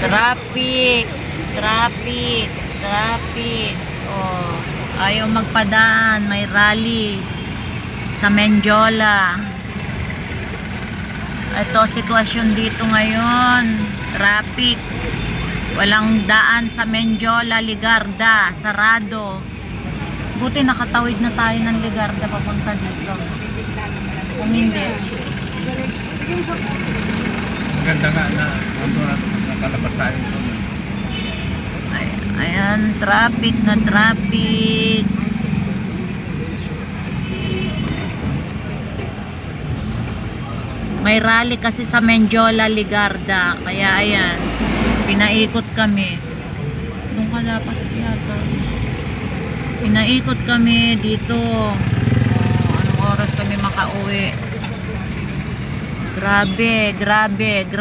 Traffic, traffic, traffic. Oh, ayaw magpadaan, may rally sa Menjola. Ito sitwasyon dito ngayon, traffic. Walang daan sa Menjola, Ligarda, sarado. Buti nakatawid na tayo ng Ligarda papunta dito. Kung hindi, Maganda nga na nakalabas tayo doon. ayan, traffic na traffic. May rally kasi sa Menjola, Ligarda. Kaya ayan, pinaikot kami. Doon ka dapat yata. Pinaikot kami dito. Anong oras kami makauwi? Grabe, grabe, grabe.